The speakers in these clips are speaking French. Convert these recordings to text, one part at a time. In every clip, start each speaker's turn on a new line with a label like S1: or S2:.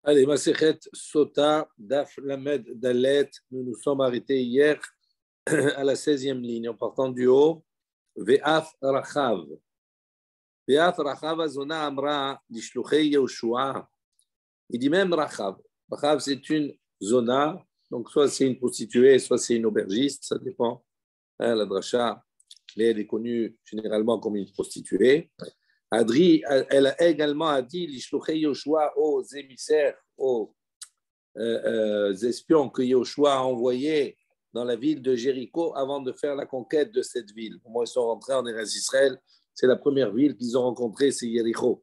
S1: Allez, Masechet Sota, Daf Lamed Dalet. Nous nous sommes arrêtés hier à la 16e ligne en partant du haut. Ve'af Rachav. Ve'af Rachav Azona Amra Dishluchei Yehoshua. Il dit même Rachav. Rachav, c'est une zona. Donc, soit c'est une prostituée, soit c'est une aubergiste. Ça dépend. La dracha, elle est connue généralement comme une prostituée. Adri, elle a également dit l'ishluchei Yoshua aux émissaires, aux espions que Yoshua a envoyés dans la ville de Jéricho avant de faire la conquête de cette ville. Au moins, ils sont rentrés en Eretz Israël. C'est la première ville qu'ils ont rencontrée, c'est Jéricho.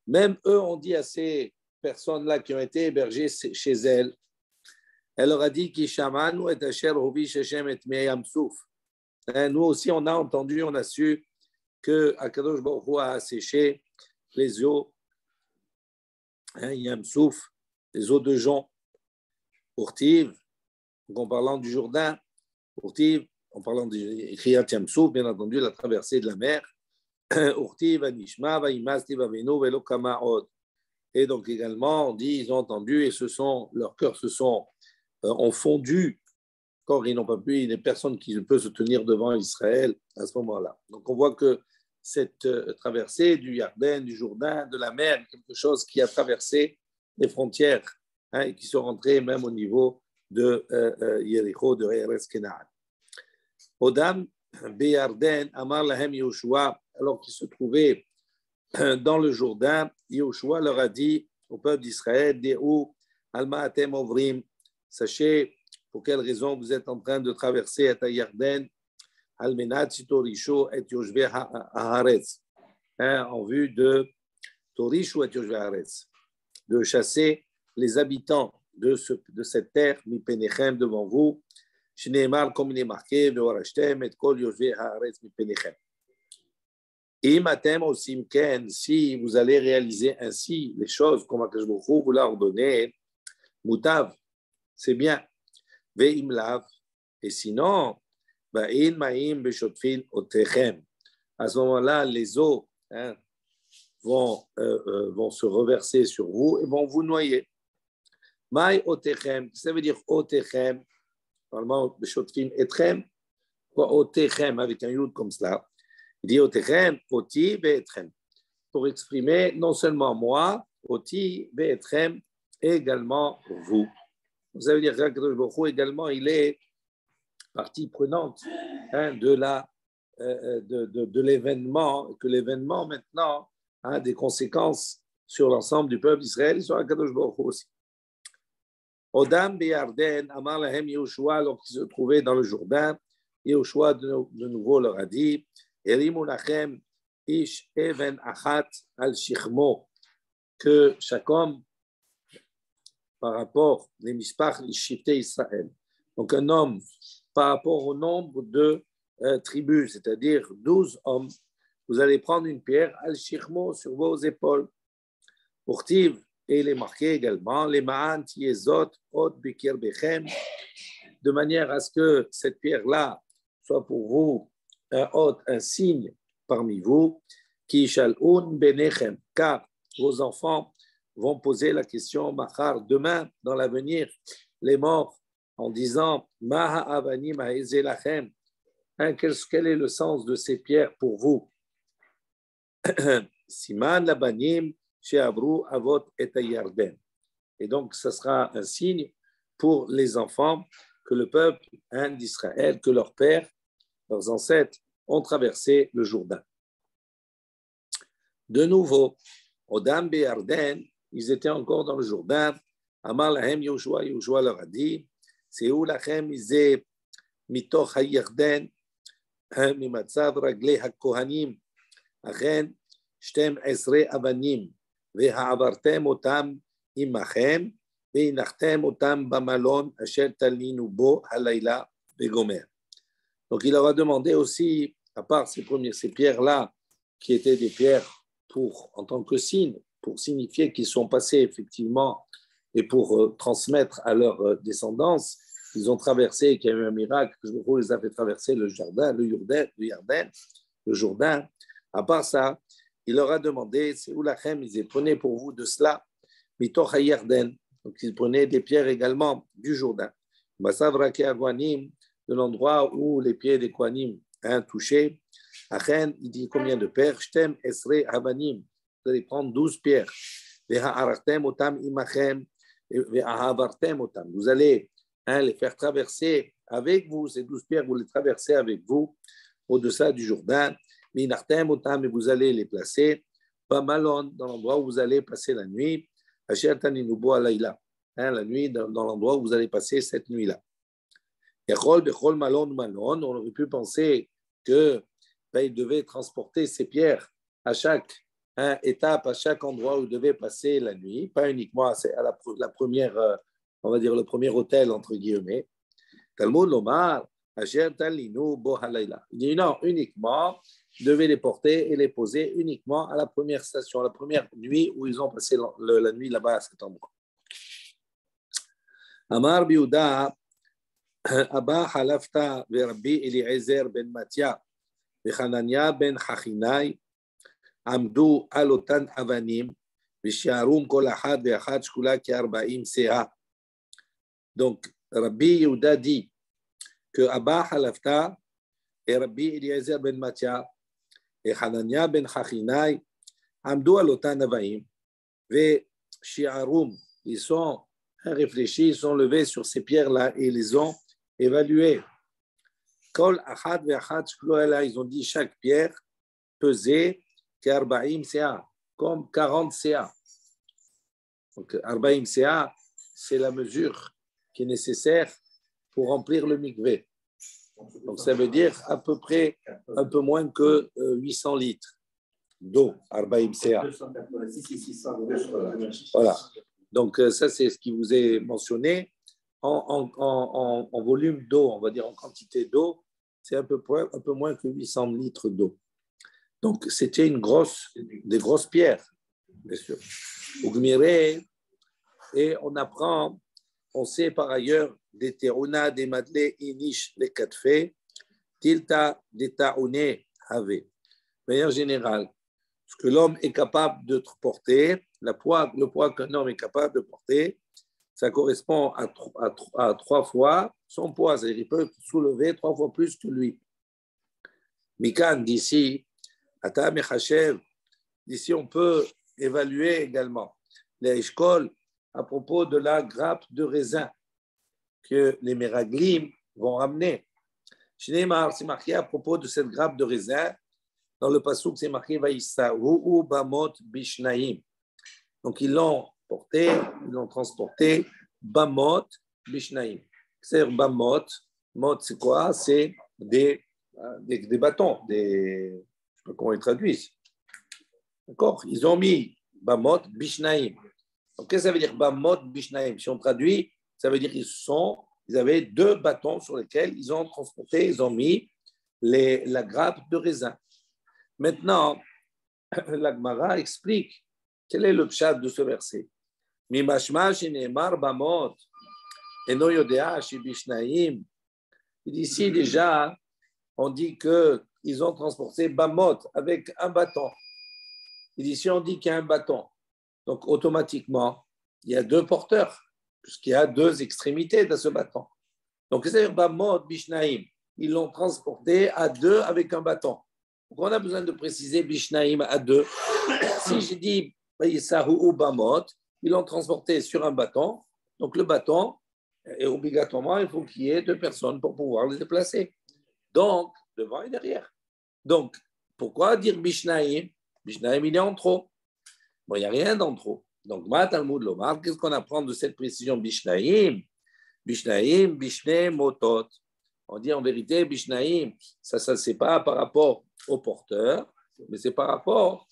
S1: Même eux ont dit à ces personnes-là qui ont été hébergées chez elles, elle leur a dit Kishamanu et Asher Hovi Shechem et Meyam Souf. Nous aussi, on a entendu, on a su que Akadosh Baruch Hu a asséché les eaux, Yam Souf, les eaux de Jon, Urtiv, en parlant du Jourdain, Urtiv, en parlant de Kriyat Yam Souf, bien entendu, la traversée de la mer, Urtiv, Anishma, Vaimas, Tivavenu, Velo Kama Od. Et donc également, on dit, ils ont entendu et leurs cœurs ont fondu. Quand ils n'ont pas pu, il n'y a personne qui peut se tenir devant Israël à ce moment-là. Donc on voit que cette traversée du Yarden, du Jourdain, de la mer, quelque chose qui a traversé les frontières et qui sont rentrés même au niveau de Yericho, de Eretz Kenaan. Odam Beyarden, Amar Lahem Yehoshua, alors qu'ils se trouvaient dans le Jourdain, Yehoshua leur a dit au peuple d'Israël, De'u Alma Atem Ovrim, sachez pour quelle raison vous êtes en train de traverser à Yarden, Almenat Torisho et Yoshve Haaretz, en vue de Torisho et Yoshve Haaretz, de chasser les habitants de cette terre, Mipenechem devant vous, Shneemar comme il est marqué, Veorashtem et Kol Yoshve Haaretz Mipenechem. Imatem Osimken, si vous allez réaliser ainsi les choses comme Akadosh Baruch Hu vous l'a ordonné, Mutav, c'est bien. Ve'imlav, et sinon, ba'in ma'im beshotfin otechem. À ce moment-là, les eaux vont se reverser sur vous et vont vous noyer. Maï otechem, ça veut dire otechem, normalement, beshotfin etchem, quoi otechem avec un yud comme cela. Il dit otechem, oti ve'etchem, pour exprimer non seulement moi, oti ve'etchem, et également vous. Ça veut dire qu'Akadosh Baruch Hu également, il est partie prenante de l'événement, que l'événement maintenant a des conséquences sur l'ensemble du peuple d'Israël et sur Akadosh Baruch Hu aussi. Odam Beyarden, Amar Lahem Yehoshua, lorsqu'ils se trouvaient dans le Jourdain, Yehoshua de nouveau leur a dit, Erimu Lachem Ish Even Achat Al Shichmo, que chaque homme par rapport les mispach l'ishité Israël. Donc un homme par rapport au nombre de tribus, c'est-à-dire 12 hommes, vous allez prendre une pierre al-shichmo sur vos épaules. Urtiv, et il est marqué également, les ma'an tiezot od bekir bechem, de manière à ce que cette pierre-là soit pour vous un signe parmi vous, qui shal'un benechem, car vos enfants vont poser la question Machar, demain, dans l'avenir, les morts, en disant Maha Avanim Haezelachem, quel est le sens de ces pierres pour vous? Siman Labanim She'avru Avot et Yarden. Et donc, ce sera un signe pour les enfants que le peuple d'Israël, que leurs pères, leurs ancêtres ont traversé le Jourdain. De nouveau, Odam Beyarden, ils étaient encore dans le Jourdain. Amar Lahem Yehoshua, Yehoshua leur a dit, Se'u Lachem Ize Mitoch HaYarden, Mimatzav Ragle HaKohanim, Achen Shtem Esre Avanim, Ve'ha'avartem Otam Imachem, Ve'inachtem Otam Bamalon, Asher Talinu Bo Halayla Begomer. Donc il leur a demandé aussi, à part ces pierres-là, qui étaient des pierres en tant que signe, pour signifier qu'ils sont passés effectivement et pour transmettre à leur descendance, ils ont traversé, qu'il y a eu un miracle, que je les a fait traverser le Jourdain, le Jourdain. À part ça, il leur a demandé, c'est où la crème, ils prenez pour vous de cela, Mitoch Hayerden. Donc, ils prenaient des pierres également du Jourdain. Basavrake Agwanim, de l'endroit où les pieds des Kohanim touchaient. Achen, il dit combien de pierres? Shtem Esre Havanim. Vous allez prendre 12 pierres. Ve'ha'arachtem otam imachem. Ve'ahavartem otam. Vous allez les faire traverser avec vous. Ces 12 pierres, vous les traversez avec vous au-dessus du Jourdain. Ve'inachtem otam, et vous allez les placer. Bamalon, dans l'endroit où vous allez passer la nuit. Asher taninubo alayla. La nuit, dans l'endroit où vous allez passer cette nuit-là. Yachol bechol malon malon. On aurait pu penser que il devait transporter ces pierres à chaque étape, à chaque endroit où il devait passer la nuit, pas uniquement à la première, on va dire le premier hôtel, entre guillemets. Talmud Lomar, Asher Talinu Bo Halayla. Il dit non, uniquement, il devait les porter et les poser uniquement à la première station, à la première nuit où ils ont passé la nuit là-bas à cet endroit. Amar Biouda, Abba Halafta Verbi Eliezer ben Matia, Vechanania ben Hachinai, Amdou Alotan Avanim, Visharum Kolahad Veachad Shkula Ki Arbaim Sea. Donc, Rabbi Yehuda dit que Abba Halafta et Rabbi Eliezer ben Matia et Hanania ben Hachinai, Amdou Alotan Avaim, Veshiarum, ils sont réfléchis, ils sont levés sur ces pierres-là et ils les ont évaluées. Kol Achad Veachad Shkula, ils ont dit chaque pierre pesait Arbaim CA, comme 40 CA. Donc, Arbaim CA, c'est la mesure qui est nécessaire pour remplir le mikvé. Donc, ça veut dire à peu près un peu moins que 800 litres d'eau, Arbaim CA. Voilà. Donc, ça, c'est ce qui vous est mentionné. En volume d'eau, on va dire en quantité d'eau, c'est un peu moins que 800 litres d'eau. Donc, c'était des grosses pierres, bien sûr. Et on apprend, on sait par ailleurs, des teruna, des madlé, inish, les katfé, tilta, des taouné, have. De manière générale, ce que l'homme est capable de porter, le poids qu'un homme est capable de porter, ça correspond à 3 fois son poids. C'est-à-dire qu'il peut soulever 3 fois plus que lui. Mikan, d'ici, ici, on peut évaluer également les ishkol à propos de la grappe de raisin que les Meraglim vont ramener. Shneimar, c'est marqué à propos de cette grappe de raisin. Dans le passouk, c'est marqué Vaïssaou Bamot Bishnaim. Donc, ils l'ont porté, ils l'ont transporté Bamot Bishnaim. C'est-à-dire Bamot, mot, c'est quoi? C'est des bâtons, je ne sais pas comment ils traduisent. D'accord? Ils ont mis Bamot Bishnaim. Donc, qu'est-ce que ça veut dire Bamot Bishnaim? Si on traduit, ça veut dire qu'ils avaient 2 bâtons sur lesquels ils ont transporté, ils ont mis la grappe de raisin. Maintenant, la Gemara explique quel est le pshat de ce verset. Mimashma shenemar Bamot eno yodea shebishnaim. Ici déjà, on dit qu'ils ont transporté Bamot avec un bâton. Ici, on dit qu'il y a un bâton. Donc, automatiquement, il y a 2 porteurs, puisqu'il y a 2 extrémités de ce bâton. Donc, c'est-à-dire Bamot, Bishnaim. Ils l'ont transporté à 2 avec un bâton. Donc, on a besoin de préciser Bishnaim à 2. Si je dis Yissahu Bamot, ils l'ont transporté sur un bâton. Donc, le bâton, et obligatoirement, il faut qu'il y ait 2 personnes pour pouvoir le déplacer. Donc, devant et derrière. Donc, pourquoi dire Bishnaim? Bishnaim, il est en trop. Bon, il n'y a rien d'en trop. Donc, Ma Talmud Lomar, qu'est-ce qu'on apprend de cette précision Bishnaim? Bishnaim, Bishne Motot. On dit en vérité, Bishnaim, ça c'est pas par rapport au porteur, mais c'est par rapport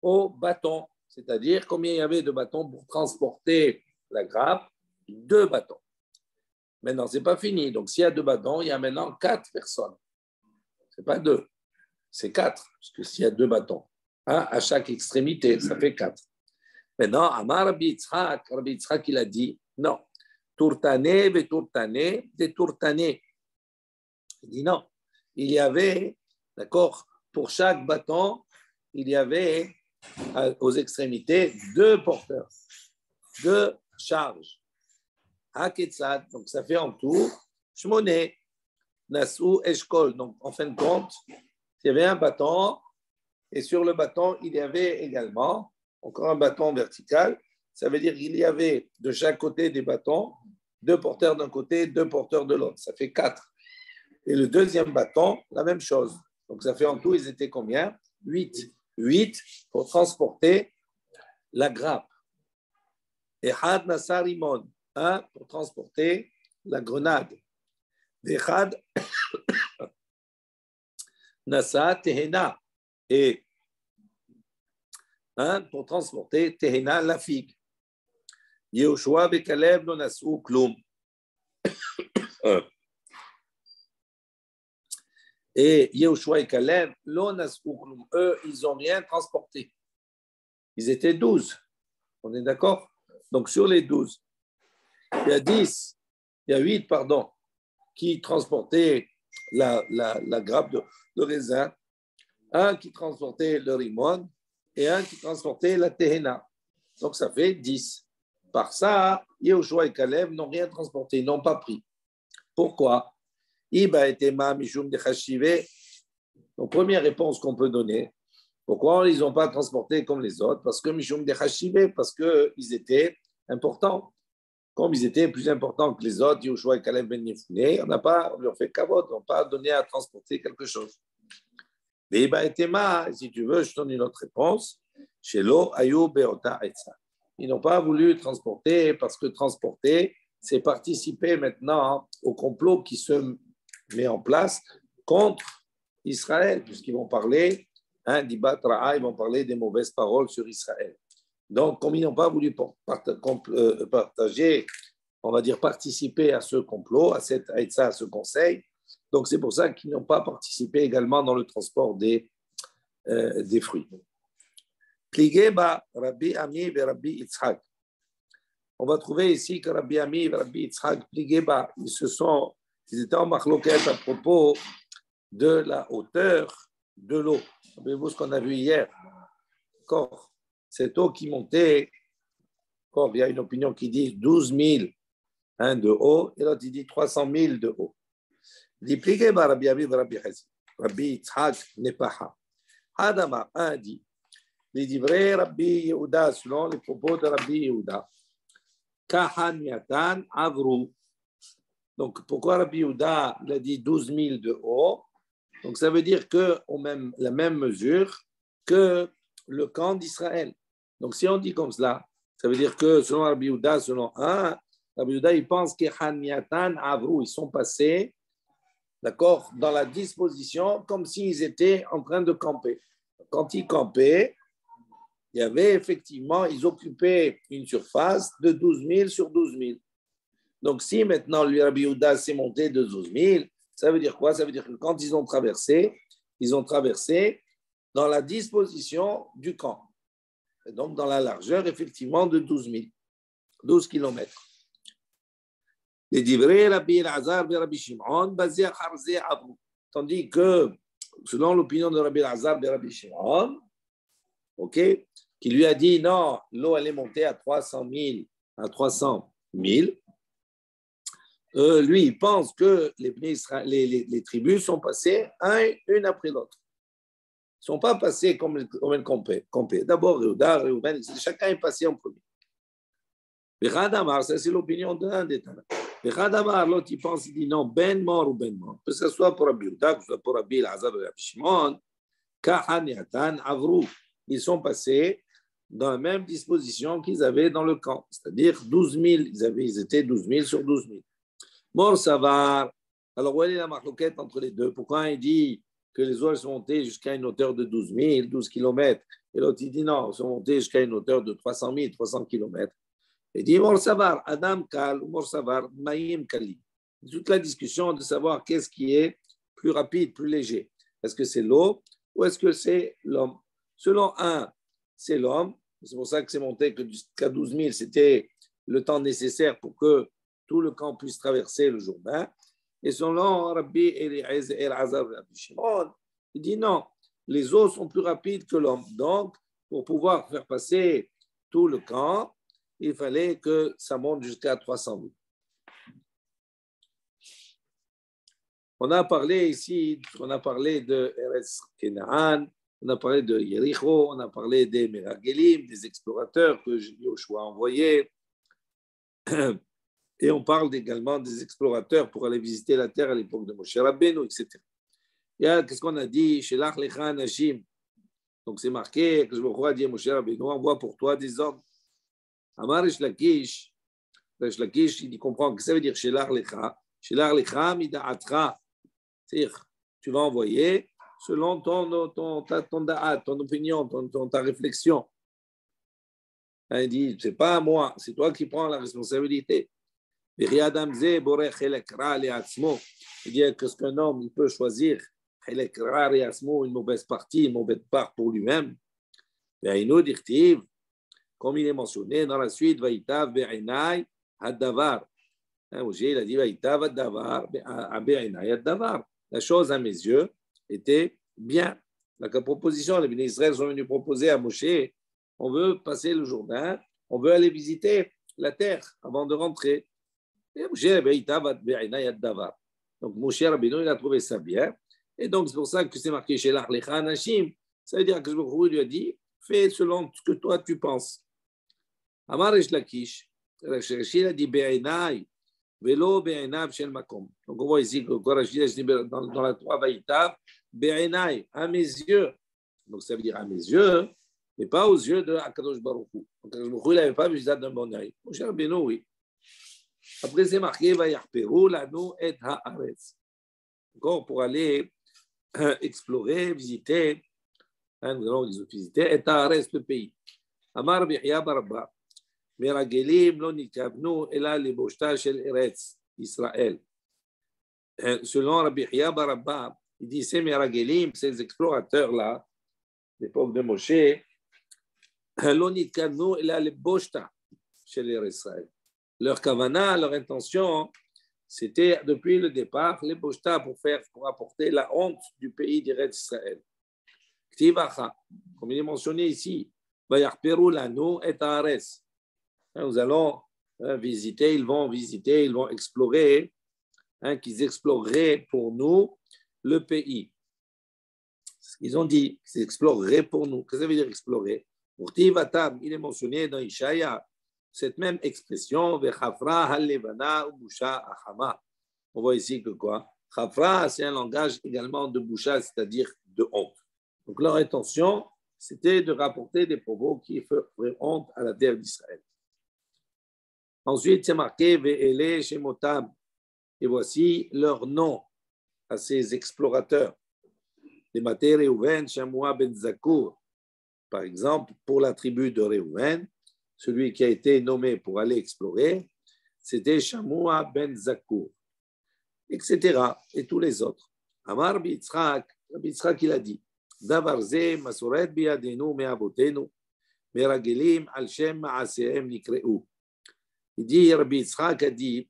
S1: au bâton. C'est-à-dire combien il y avait de bâtons pour transporter la grappe? 2 bâtons. Maintenant, ce n'est pas fini. Donc, s'il y a 2 bâtons, il y a maintenant 4 personnes. Ce n'est pas 2, c'est 4. Parce que s'il y a 2 bâtons, à chaque extrémité, ça fait 4. Maintenant, Amar Rabbi Yitzhak, il a dit, non, tourtané, ve tourtané, des tourtanés. Il dit non. Il y avait, d'accord, pour chaque bâton, il y avait aux extrémités 2 porteurs. de charge. Haketsad, donc ça fait en tout Shmoné, Nasou, Eshkol. Donc en fin de compte, il y avait un bâton et sur le bâton, il y avait également encore un bâton vertical. Ça veut dire qu'il y avait de chaque côté des bâtons, 2 porteurs d'un côté, 2 porteurs de l'autre. Ça fait 4. Et le deuxième bâton, la même chose. Donc ça fait en tout, ils étaient combien? 8. 8 pour transporter la grappe. Et Had Nasarimon, 1 pour transporter la grenade. Et Had Nasa Tehena, et 1 pour transporter Tehena, la figue. Yehoshua et Caleb no nasu klum. Et Yehoshua et Caleb, eux, ils n'ont rien transporté. Ils étaient 12. On est d'accord? Donc, sur les 12, il y a 8, pardon, qui transportaient la grappe de raisin, 1 qui transportait le rimon et 1 qui transportait la tehena. Donc, ça fait 10. Par ça, Yehoshua et Caleb n'ont rien transporté, ils n'ont pas pris. Pourquoi? Donc, première réponse qu'on peut donner. Pourquoi ils n'ont pas transporté comme les autres? Parce que Mishum de Chashivé, parce qu'ils étaient importants. Comme ils étaient plus importants que les autres, Yehoshua et Caleb ben Yefouné, on leur fait kavod, on n'a pas donné à transporter quelque chose. Mais si tu veux, je donne une autre réponse. Shelo Ayou Beota Etza. Ils n'ont pas voulu transporter parce que transporter, c'est participer maintenant au complot qui se met en place contre Israël, puisqu'ils vont parler, d'Ibat Ra'a, ils vont parler des mauvaises paroles sur Israël. Donc, comme ils n'ont pas voulu partager, on va dire participer à ce complot, à ce conseil, donc c'est pour ça qu'ils n'ont pas participé également dans le transport des fruits. Pligeba, Rabbi Ami et Rabbi Yitzhak. On va trouver ici que Rabbi Ami et Rabbi Yitzhak, Pligeba, ils étaient en machloket à propos de la hauteur de l'eau. Rappelez-vous ce qu'on a vu hier. D'accord. Cette eau qui montait, il y a une opinion qui dit 12 000 de haut, et l'autre il dit 300 000 de haut. Il dit, Rabbi Ami et Rabbi Chazit. Rabbi Yitzhak Nepaha. Hadama, un dit, les divrei Rabbi Yehuda, selon les propos de Rabbi Yehuda, Kahan Yatan Avru. Donc, pourquoi Rabbi Yehuda a dit 12 000 de haut? Donc, ça veut dire qu'on même la même mesure que le camp d'Israël. Donc, si on dit comme cela, ça veut dire que selon Rabbi Yehuda, Rabbi Yehuda, il pense que Hanyatan Avru, ils sont passés, d'accord, dans la disposition comme s'ils étaient en train de camper. Quand ils campaient, il y avait effectivement, ils occupaient une surface de 12 000 sur 12 000. Donc, si maintenant le Rabbi Yehuda s'est monté de 12 000, ça veut dire quoi? Ça veut dire que quand ils ont traversé dans la disposition du camp. Et donc, dans la largeur, effectivement, de 12 000, 12 kilomètres. Les divrei Rabbi Elazar et Rabbi Shimon, basés à Harzé Avru. Tandis que, selon l'opinion de Rabbi Elazar et Rabbi Shimon, qui lui a dit non, l'eau elle est montée à 300 000, lui, il pense que les tribus sont passées une après l'autre. Ils ne sont pas passés comme elles campaient. D'abord, Reuven, chacun est passé en premier. Ça c'est l'opinion d'un des Tana. L'autre, il pense, il dit non, ben mort ou ben mort. Que ce soit pour Rabbi Yehuda, que ce soit pour Rabbi Elazar et Rabbi Shimon, Kahan Yatan Avru. Ils sont passés dans la même disposition qu'ils avaient dans le camp, c'est-à-dire 12 000. Ils étaient 12 000 sur 12 000. Mor Savar. Alors, où est la marloquette entre les deux? Pourquoi il dit que les eaux sont montées jusqu'à une hauteur de 12 000, 12 km, et l'autre il dit non, elles sont montées jusqu'à une hauteur de 300 000, 300 km. Il dit Mor Savar, Adam Kal, ou Mor Savar, Maïm Kali. Toute la discussion de savoir qu'est-ce qui est plus rapide, plus léger. Est-ce que c'est l'eau ou est-ce que c'est l'homme? Selon un, c'est l'homme. C'est pour ça que c'est monté jusqu'à 12 000, c'était le temps nécessaire pour que tout le camp puisse traverser le Jourdain. Et selon Rabbi Elazar et Rabbi Shimon, il dit non, les eaux sont plus rapides que l'homme. Donc, pour pouvoir faire passer tout le camp, il fallait que ça monte jusqu'à 300 000. On a parlé ici, on a parlé de Eretz Kenaan, on a parlé de Yericho, on a parlé des Meragelim, des explorateurs que Yoshua a envoyés. Et on parle également des explorateurs pour aller visiter la terre à l'époque de Moshe Rabbeinu, etc. Qu'est-ce qu'on a dit? Shelach lecha anashim. Donc c'est marqué que je me a dit à Moshe Rabbeinu, envoie pour toi des hommes. Amar Resh Lakish, il comprend que ça veut dire Shelach lecha mida'atra. C'est-à-dire, tu vas envoyer selon ton da'at, ton opinion, ta réflexion. Il dit, c'est pas moi, c'est toi qui prends la responsabilité. Il dit qu'est-ce qu'un homme il peut choisir une mauvaise partie, une mauvaise part pour lui-même. Comme il est mentionné dans la suite, Vaïtav be'inai had-davar. Il a dit Vaïtav had-davar be'inai had-davar. La chose à mes yeux était bien. La proposition, les bénis Israël sont venus proposer à Moshe, on veut passer le Jourdain, on veut aller visiter la terre avant de rentrer. Et Moshe, donc Moshe Rabbeinu, il a trouvé ça bien. Et donc c'est pour ça que c'est marqué chez l'Arlecha Anashim. Ça veut dire que je lui a dit, fais selon ce que toi tu penses. Amar Resh Lakish, il a dit Be'inai, Velo Be'inav Shel Makom. Donc on voit ici que Rashi a dit dans la Torah Vaïtav, Be'inai, à mes yeux. Donc ça veut dire à mes yeux, mais pas aux yeux de Akadosh Baruch Hu. Donc Akadosh Baruch Hu, il n'avait pas vu ça d'un bon oeil. Moshe Rabbeinu, oui. Après, c'est marqué Vayarperu lanu et haaretz. Encore pour aller explorer, visiter, nous allons visiter et haaretz, le pays. Amar Bihya Barba, Meragelim lo nikavnu ela liboshta shel Eretz Israël. Selon Rabbi Bihya Barba, il dit ces Meragelim, ces explorateurs-là, l'époque de Moshe, lo nikavnu ela liboshta shel Eretz Israël. Leur kavana, leur intention, c'était depuis le départ les boshta pour apporter la honte du pays d'Eretz Israël. Ktivacha, comme il est mentionné ici, vayarperu lanu et haaretz. Nous allons visiter, ils vont explorer, qu'ils exploreraient pour nous le pays. Ils ont dit qu'ils exploreraient pour nous. Qu'est-ce que ça veut dire explorer? Pour Tivatam, il est mentionné dans Ishaïa, cette même expression, on voit ici que quoi? Chafra, c'est un langage également de boucha, c'est-à-dire de honte. Donc leur intention, c'était de rapporter des propos qui feraient honte à la terre d'Israël. Ensuite, c'est marqué Ve'ele Shemotam. Et voici leur nom à ces explorateurs. Les Maté Reuven, Shamoua ben Zakour. Par exemple, pour la tribu de Reuven, celui qui a été nommé pour aller explorer, c'était Shamoua ben Zakour, etc. Et tous les autres. Amar Bitzrak, il a dit, Davarze masoret biyadenu me'avotenu, meragelim al shem ma'asehem nikreu. Il dit, Rabbi Yitzhak a dit,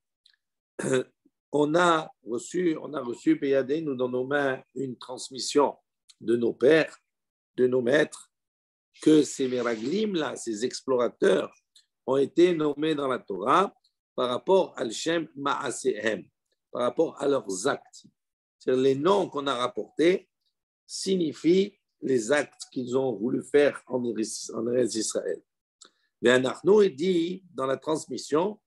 S1: on a reçu biyadenu dans nos mains une transmission de nos pères, de nos maîtres, que ces Meraglim, là, ces explorateurs, ont été nommés dans la Torah par rapport à Shem Ma'asehem, par rapport à leurs actes. C'est-à-dire les noms qu'on a rapportés signifient les actes qu'ils ont voulu faire en Eretz Israël. Mais Anachnu, il dit dans la transmission,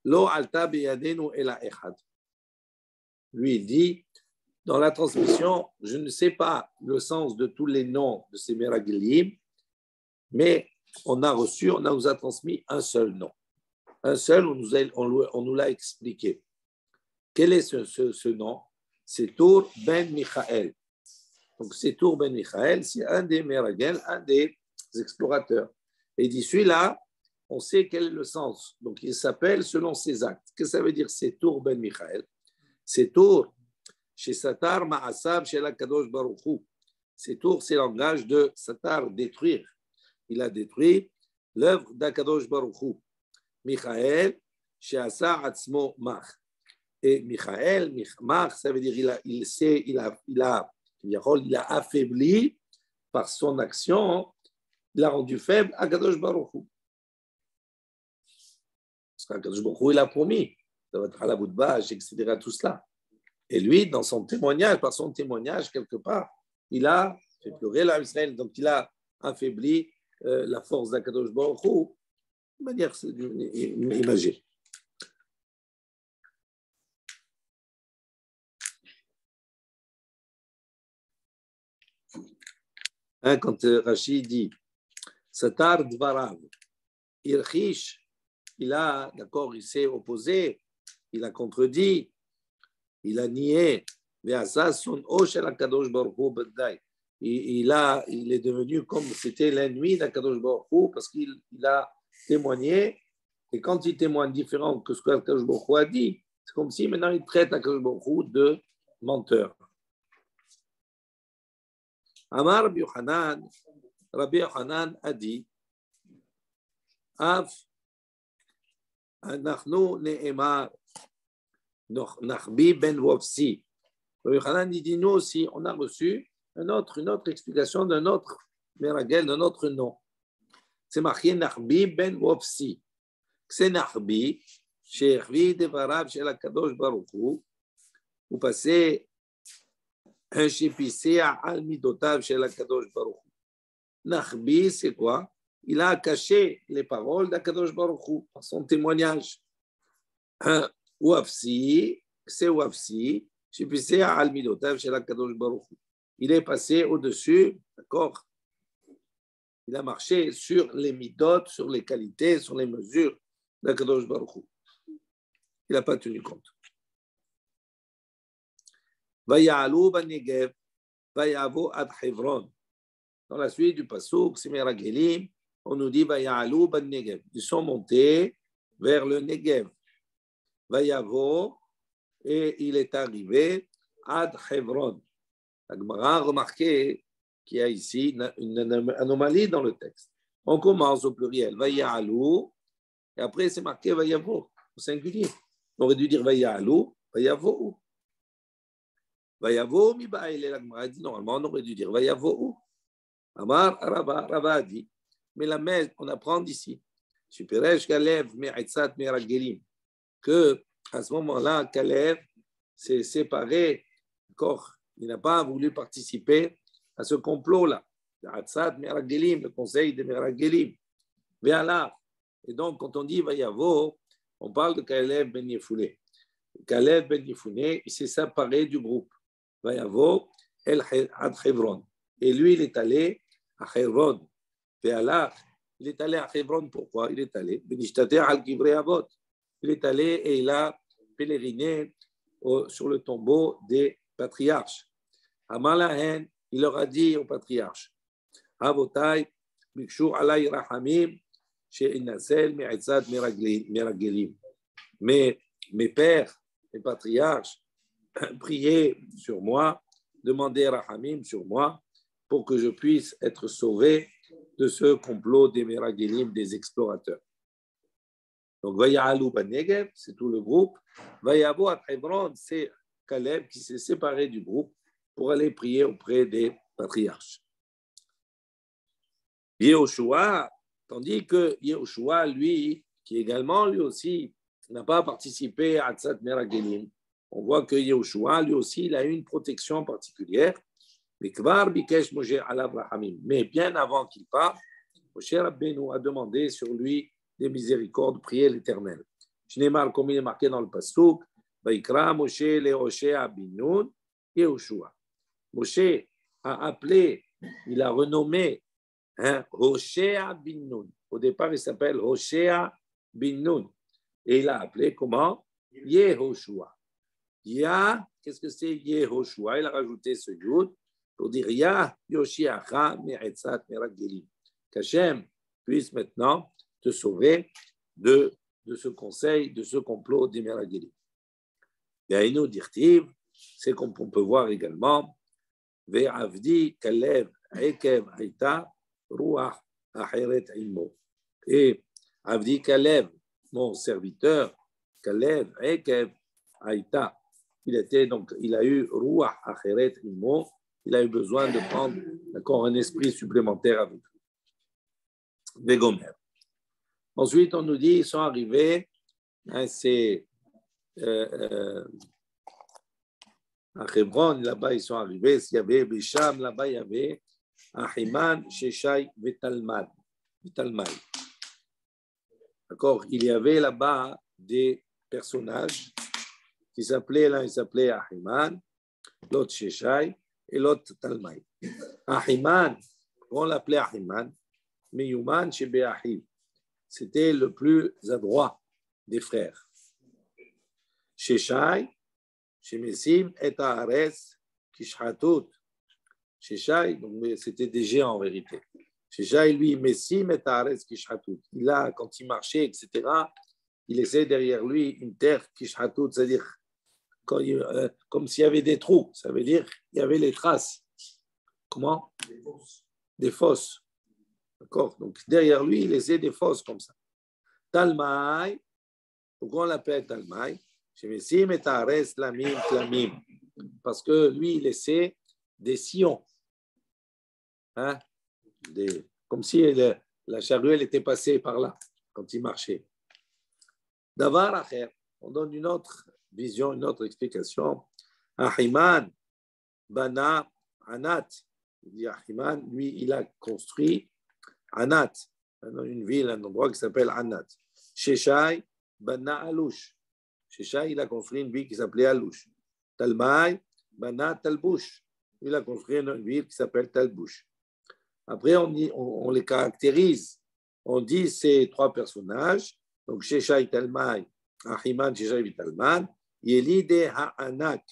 S1: Lo alta beyadenu ela echad. Lui, il dit, dans la transmission, je ne sais pas le sens de tous les noms de ces Meraglim, mais on nous a transmis un seul nom. Un seul, on nous l'a expliqué. Quel est ce nom? C'est Tour ben Michael. Donc, c'est Tour ben Michael, c'est un des Meragel, un des explorateurs. Et il dit, celui-là, on sait quel est le sens. Donc, il s'appelle selon ses actes. Qu'est-ce que ça veut dire, c'est Tour ben Michael? C'est Tour, chez Satar Ma'asab, chez la Kadosh Baruch Hu. C'est Tour, c'est le langage de Satar, détruire. Il a détruit l'œuvre d'Akadosh Baruch Hu. Michael, Sheasa Atzmo Mach. Et Michael, Mach, ça veut dire il a affaibli par son action, il a rendu faible Akadosh Baruch Hu. Parce qu'Akadosh Baruch Hu, il a promis. Ça va être à la bout de bâche, etc. Tout cela. Et lui, dans son témoignage, par son témoignage, quelque part, il a fait pleurer l'Israël. Donc, il a affaibli la force d'Akadosh Baruch Hu de manière imagée. Hein, quand Rashi dit Satar Dvarav, Irchish, il a, d'accord, il s'est opposé, il a contredit, il a nié. Il est devenu comme c'était l'ennemi d'Akadosh Baruch Hu parce qu'il a témoigné. Et quand il témoigne différent que ce qu'Akadosh Baruch Hu a dit, c'est comme si maintenant il traite Akadosh Baruch Hu de menteur. Amar Rabbi Yochanan a dit Av Anachnu Ne'emar Nachbi ben Wofsi. Rabbi Yochanan dit nous aussi, on a reçu une autre explication d'un autre Meragel, d'un autre nom. C'est marqué Nachbi ben Wofsi. C'est Nachbi, She'ervi Devarav Shel HaKadosh Baruch Hu, vous passez un chépissé à Al-Midotav Shel HaKadosh Baruch Hu. Nachbi, c'est quoi? Il a caché les paroles d'Akadosh Baruch Hu par son témoignage. Wafsi, c'est Wafsi, chépissé à Al-Midotav Shel HaKadosh Baruch Hu. Il est passé au-dessus, d'accord? Il a marché sur les midot, sur les qualités, sur les mesures d'Akadosh Baruch Hu. Il n'a pas tenu compte. Vaya'alu ban-Negev, vayavo ad Hebron. Dans la suite du pasuk, c'est Meragelim, on nous dit Vaya'alu ban-Negev. Ils sont montés vers le Negev. Vayavo, et il est arrivé ad Hebron. La Gemara a remarqué qu'il y a ici une anomalie dans le texte. On commence au pluriel, Vaya'alu, et après c'est marqué Vayavo, au singulier. On aurait dû dire Vaya'alu, Vayavo. Vayavo mi ba'ile, la Gemara dit normalement on aurait dû dire Vayavo. Amar Rava a dit, mais la messe, on apprend d'ici, que à ce moment-là, Kalev s'est séparé, il n'a pas voulu participer à ce complot-là, le conseil des Meragelim. Et donc, quand on dit Vayavo, on parle de Kalev ben Yefune. Kalev ben Yefune, il s'est séparé du groupe. Vayavo, El Ad Hebron. Et lui, il est allé à Hebron. Il est allé à Hebron, pourquoi? Il est allé, il est allé et il a pèleriné sur le tombeau des patriarches. Amalahen, il leur a dit aux patriarches, Avotai, Bikshu alay rahamim, she'inasel me'etzat meragelim. Mais mes pères, mes patriarches, priez sur moi, demandez rahamim sur moi, pour que je puisse être sauvé de ce complot des Meragelim, des explorateurs. Donc, Vaya'alu ban-Negev, c'est tout le groupe. Vayavo à Hebron, c'est Caleb qui s'est séparé du groupe pour aller prier auprès des patriarches. Yehoshua, tandis que Yehoshua, lui, qui également, lui aussi, n'a pas participé à Tzat Meragelim, on voit que Yehoshua, lui aussi, il a eu une protection particulière. Mais bien avant qu'il parte, Moshe Rabbeinu a demandé sur lui des miséricordes, prier l'Éternel. Shneimar, comme il est marqué dans le pasuk, Vaikra Moshe le Hoshea bin Nun, Yehoshua. Moshe a appelé, il a renommé Hoshea bin Nun. Au départ, il s'appelle Hoshea bin Nun. Et il a appelé comment? Yehoshua. Qu'est-ce que c'est Yehoshua? Il a rajouté ce yud pour dire Ya Yoshiacha me'etzat meragelim. Qu'Hachem puisse maintenant te sauver de ce conseil, de ce complot des meragelim. Yainu dirtiv, c'est comme on peut voir également Ve'avdi kalev ekev haïta ruach acheret imo. Et Avdi Kalev, mon serviteur, Kalev ekev haïta, il a eu ruach acheret imo. Il a eu besoin de prendre encore un esprit supplémentaire avec lui. Vegomer. Ensuite, on nous dit ils sont arrivés Hein, c'est à Hebron, là-bas, ils sont arrivés. Il y avait Bisham, là-bas, il y avait Ahiman, Sheshai, Vetalman. D'accord? Il y avait là-bas des personnages qui s'appelaient, l'un il s'appelait Ahiman, l'autre Sheshai et l'autre Talmai. Ahiman, on l'appelait Ahiman, Meyuman chez Be'ahiv. C'était le plus adroit des frères. Sheshai, chez Messim, et Haaretz, Kishhatout. Sheshai, c'était des géants en vérité. Sheshai, lui, Messim, et Haaretz, Kishhatout. Il a, quand il marchait, etc., il laissait derrière lui une terre Kishhatout, c'est-à-dire comme s'il y avait des trous. Ça veut dire qu'il y avait les traces. Comment? Des fosses. D'accord? Donc, derrière lui, il laissait des fosses comme ça. Talmai, pourquoi on l'appelle Talmai? Parce que lui, il laissait des sillons. Hein? Comme si la charrue elle était passée par là quand il marchait. Davar acher, on donne une autre vision, une autre explication. Ahiman, Bana, Anat. Il dit Ahiman, lui, il a construit Anat, une ville, un endroit qui s'appelle Anat. Sheshai, Bana Alouche. Sheshai, il a construit une ville qui s'appelait Alouche. Talmai, Bana Talbouche. Il a construit une ville qui s'appelle Talbouche. Après, on les caractérise. On dit ces trois personnages, donc Sheshai, Talmai, Ahiman, Sheshai, Talman, Yelide Ha'anak.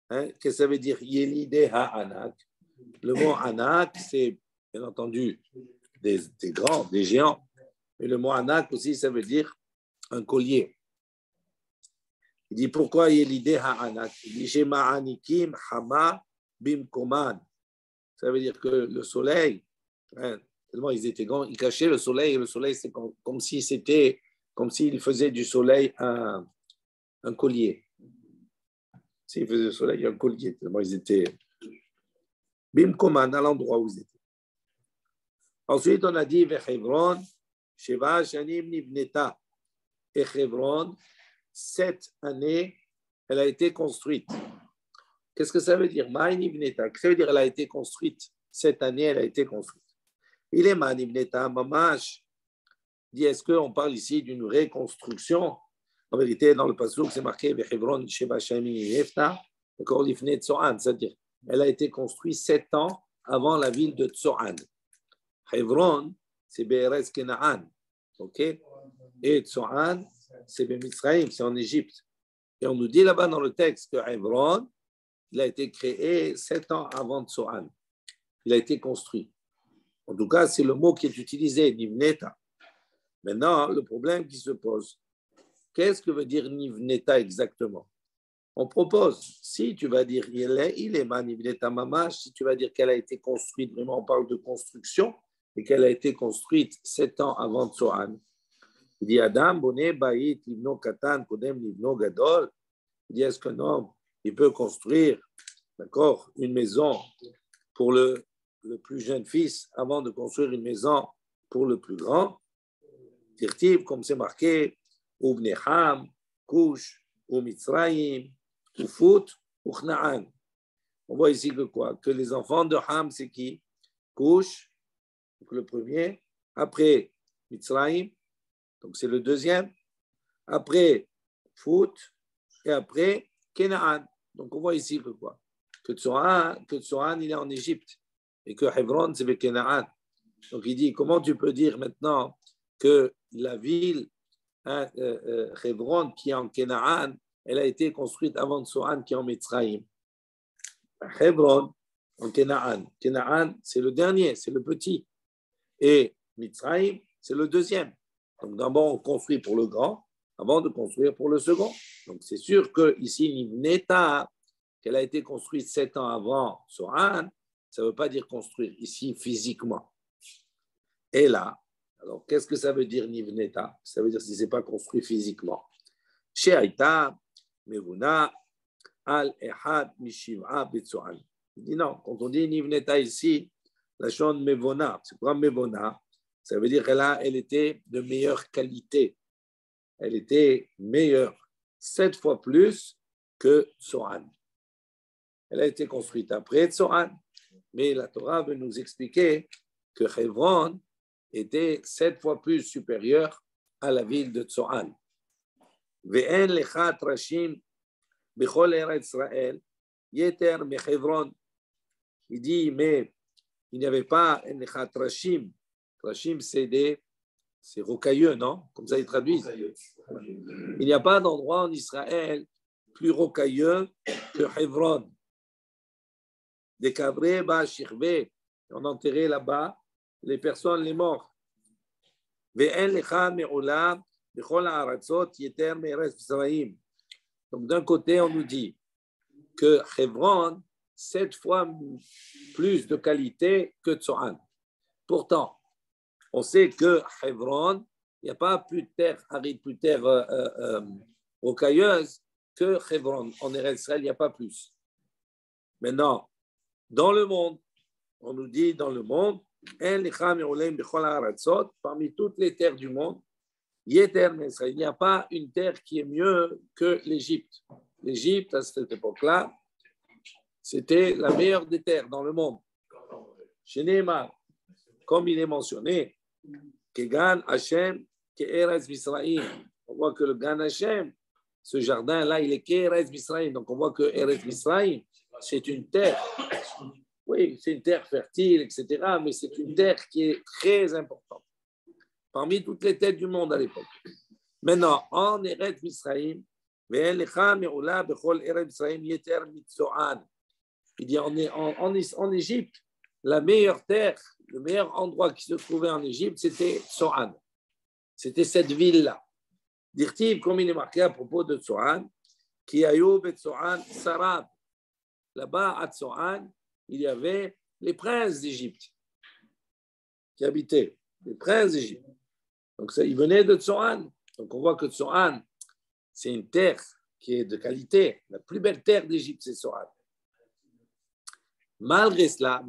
S1: Qu'est-ce que ça veut dire Yelide Ha'anak? Le mot Anak, c'est bien entendu des grands, des géants. Mais le mot Anak aussi, ça veut dire un collier. Il dit pourquoi Yelide Ha'anak? Il dit chez Ma'anikim Hama Bimkoman. Ça veut dire que le soleil, tellement ils étaient grands, ils cachaient le soleil, et le soleil, c'est comme si c'était, comme s'il faisait du soleil un collier. S'il faisait du soleil un collier, tellement ils étaient Bimkoman, à l'endroit où ils étaient. Ensuite, on a dit Vechevron, Sheva Shanim Nivneta. Et Hebron, 7 années, elle a été construite. Qu'est-ce que ça veut dire? Ma'inivneta. Qu'est-ce que ça veut dire? Elle a été construite. 7 années, elle a été construite. Il est Ma'inivneta, Mamash. Dit, est-ce qu'on parle ici d'une reconstruction? En vérité, dans le passage, c'est marqué Vechevron, Sheva Shanim Nivneta. D'accord, l'Ifne Tsohan, c'est-à-dire, elle a été construite 7 ans avant la ville de Tsohan. Hebron, c'est Be'eretz Kena'an. OK? Et Tsohan, c'est Mitzrayim, c'est en Égypte. Et on nous dit là-bas dans le texte que Hebron, il a été créé 7 ans avant Tsohan. Il a été construit. En tout cas, c'est le mot qui est utilisé, Nivneta. Maintenant, le problème qui se pose, qu'est-ce que veut dire Nivneta exactement? On propose, si tu vas dire il est Nivneta Mamash, si tu vas dire qu'elle a été construite, vraiment on parle de construction, et qu'elle a été construite 7 ans avant Tsohan. Il dit Adam, Boné, Baït, Livno Katan, Kodem, Livno Gadol. Il dit est-ce qu'un homme, il peut construire, d'accord, une maison pour le plus jeune fils avant de construire une maison pour le plus grand? Tirtiv, comme c'est marqué, ou Bnecham, Kush, ou Mitzrayim, ou Fout, ou Chnaan. On voit ici que quoi? Que les enfants de Ham, c'est qui? Kush, donc le premier. Après, Mitzrayim. Donc, c'est le deuxième. Après, Fout. Et après, Kenaan. Donc, on voit ici que quoi? Que Tsohan, il est en Égypte. Et que Hebron, c'est Kenaan. Donc, il dit, comment tu peux dire maintenant que la ville, Hebron, qui est en Kenaan, elle a été construite avant Tsohan, qui est en Mitzrayim. Hebron, en Kenaan. Kenaan, c'est le dernier, c'est le petit. Et Mitzrayim, c'est le deuxième. Donc d'abord, on construit pour le grand avant de construire pour le second. Donc c'est sûr qu'ici, Nivneta, qu'elle a été construite 7 ans avant Tsohan, ça ne veut pas dire construire ici physiquement. Et là, alors qu'est-ce que ça veut dire Nivneta? Ça veut dire si ce n'est pas construit physiquement. She'aita, Mevuna, Al-Ehad, Mishiv'a, Betsohan. Il dit non, quand on dit Nivneta ici, la chante Mevona, c'est quoi Mevona? Ça veut dire qu'elle était de meilleure qualité. elle était meilleure 7 fois plus que Tsoan. Elle a été construite après Tsoan, mais la Torah veut nous expliquer que Hebron était 7 fois plus supérieure à la ville de Tsoan. Ve'en lecha trashim b'chol eretz Israël yeter mechevron. Il dit, mais il n'y avait pas en lecha trashim. Trashim, c'est rocailleux, non? Comme ça, ils traduisent. Il n'y a pas d'endroit en Israël plus rocailleux que Hebron. Des cabrés, bas, shirvé, on enterrait là-bas les personnes, les morts. Donc, d'un côté, on nous dit que Hebron, 7 fois plus de qualité que Tsoan. Pourtant, on sait que Hebron, il n'y a pas plus de terre aride, plus de terre rocailleuse que Hebron. En Israël, il n'y a pas plus. Maintenant, dans le monde, on nous dit dans le monde, parmi toutes les terres du monde, il n'y a pas une terre qui est mieux que l'Égypte. L'Égypte, à cette époque-là, c'était la meilleure des terres dans le monde. Chez Neymar, comme il est mentionné, que Gan Hashem, que Eretz Misraïm. On voit que le Gan Hashem, ce jardin-là, il est qu'Eretz Misraïm. Donc on voit que Eretz Misraïm, c'est une terre. Oui, c'est une terre fertile, etc. Mais c'est une terre qui est très importante. Parmi toutes les terres du monde à l'époque. Maintenant, en Eretz Misraïm, il dit en Égypte, la meilleure terre, le meilleur endroit qui se trouvait en Égypte, c'était Tsoan. C'était cette ville-là. Dirtiv, comme il est marqué à propos de Tsoan, qui a eu Tsoan Sarab. Là-bas, à Tsoan, il y avait les princes d'Égypte qui habitaient, les princes d'Égypte. Donc, ça, ils venaient de Tsoan. Donc, on voit que Tsoan, c'est une terre qui est de qualité. La plus belle terre d'Égypte, c'est Tsoan. Malgré cela,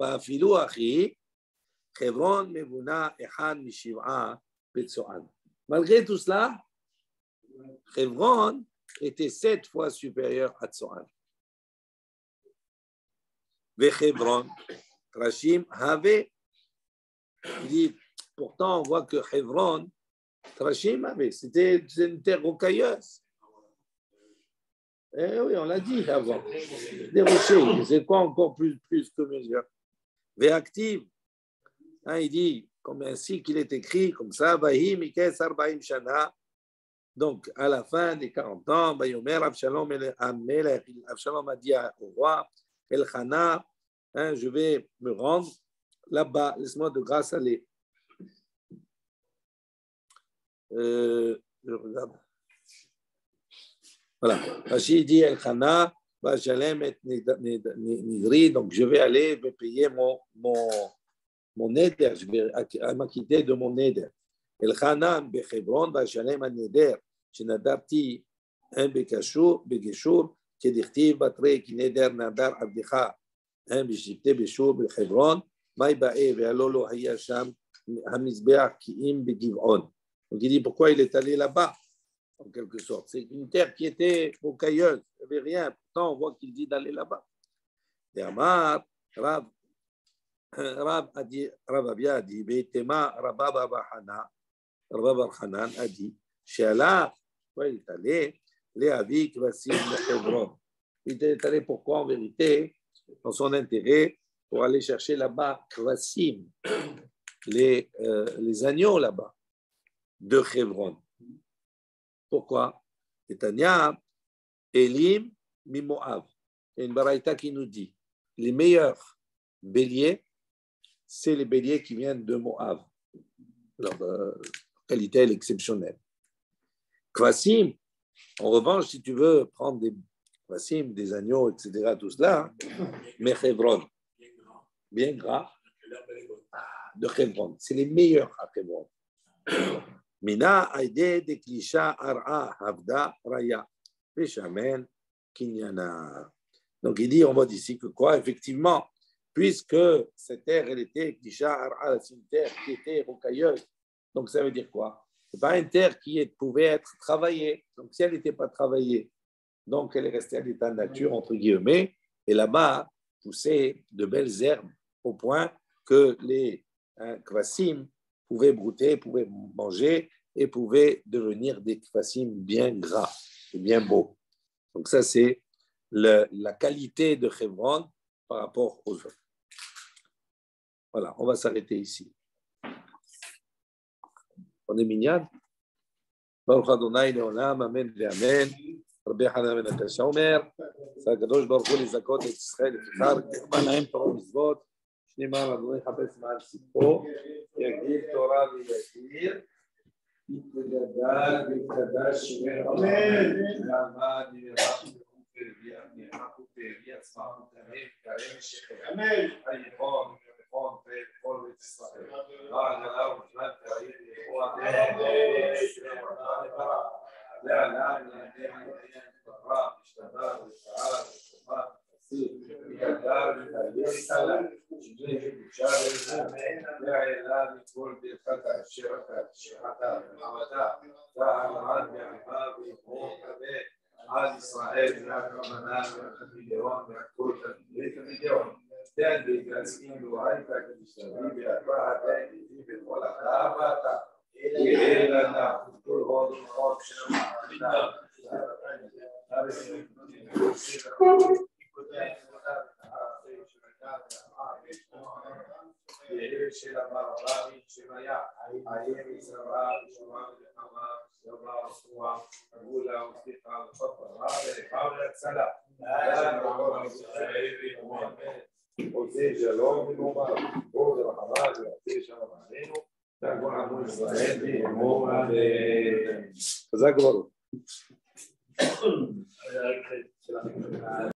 S1: malgré tout cela, Hebron était 7 fois supérieur à Tsoan. Hebron, Trashim avait, il dit, pourtant on voit que Hebron, Trashim avait, c'était une terre rocailleuse. Eh oui, on l'a dit avant. Des rochers, c'est quoi encore plus que mesure? Véactive, hein, il dit, comme ainsi qu'il est écrit, comme ça, Vahi Mikes Arbaim Shana. Donc, à la fin des 40 ans, Bayomer Avshalom a dit au roi, Elchana, hein, je vais me rendre là-bas, laisse-moi de grâce aller. Je regarde. Voilà. Rachid dit Elchana, Vajalem et Nidri, donc je vais aller me payer mon éder, je vais m'acquitter de mon éder. Elchana Bechebron, Vajalem a Neder, Shenadabti, un Bekashur, Begeshur, Kedirtiv, Batre, Kineder, Nadar, Abdecha, un Beshipte, Beshur, Bechebron, Maïbae, Vealolo, Hayasham, Hamizbeach, Kiim, Begivon. Donc il dit pourquoi il est allé là-bas, en quelque sorte. C'est une terre qui était rocailleuse, il n'y avait rien. Pourtant, on voit qu'il dit d'aller là-bas. Et Amar, Rav Abia a dit, Beitema Rabba Barhanan a dit, Shealach, il est allé, les avis qui va signer Hebron. Il est allé pourquoi en vérité, dans son intérêt, pour aller chercher là-bas Kvasim, les agneaux là-bas, de Hebron. Pourquoi? Netanya, Elim, Mimoav. Il y a une baraïta qui nous dit, les meilleurs béliers, c'est les béliers qui viennent de Moab. Leur qualité est exceptionnelle. Kvasim, en revanche, si tu veux prendre des Kvasim, des agneaux, etc., tout cela, mais Hebron, bien gras, de Hebron. C'est les meilleurs à Hebron. Mina aide de klisha ara havda raya peshamen kinyana. Donc il dit, on voit d'ici que quoi, effectivement, puisque cette terre, elle était klisha ara, c'est une terre qui était rocailleuse. Donc ça veut dire quoi? Ce n'est pas une terre qui pouvait être travaillée. Donc, si elle n'était pas travaillée, donc elle est restée à l'état de nature, entre guillemets, et là-bas poussaient de belles herbes au point que les kvassim pouvaient brouter, pouvaient manger et pouvaient devenir des kvassim bien gras et bien beaux. Donc ça, c'est la qualité de Hebron par rapport aux autres. Voilà, on va s'arrêter ici. On est mignonne. Baruch Adonai Leolam, Amen ve'Amen. Rabbi Hanan ben Akasha Omer, שהקדוש ברוך הוא לזכות את ישראל לפיכך, ככבה להם תורה ומצוות, שנאמר אדוני יחפש מעל ספרו, יגדיל תורה ויגדיר, יתגדל ויתקדש שמך אמן, ועמד ירח וחוף והביא עצמם ותנאים קרם שכם, היכון ויכון וכל בית ישראל, ועגלה ובכלל תראית לכו להלן להניח תורה, משתנה ושעה ושמה, יגדל ויתעלה סלם, שני בושה והעלה מכל ברכת האפשרת שיחתה ומעמדה, והעמד בעמה ויכון כבד, על ישראל והכוונה והחמידאון והכל תלמידי תלמידאון, תן והתרצקים גבוהית כמשתבי והקרא עדיין איתי בכל אתה ואתה, יהיה לנה כל הוד וחוק שמה, של המערבה שמיה, האם יצרה ושורה ולחמה, שבה וסועה, גבולה וסליחה ופפרה ולפה ולצלה. לעם ישראל ויאמר, עושה שלום ונאמר, בואו ורחמה ועושה שלום עלינו, תגון עמו ישראל ויאמר אמן. חזק וברוך.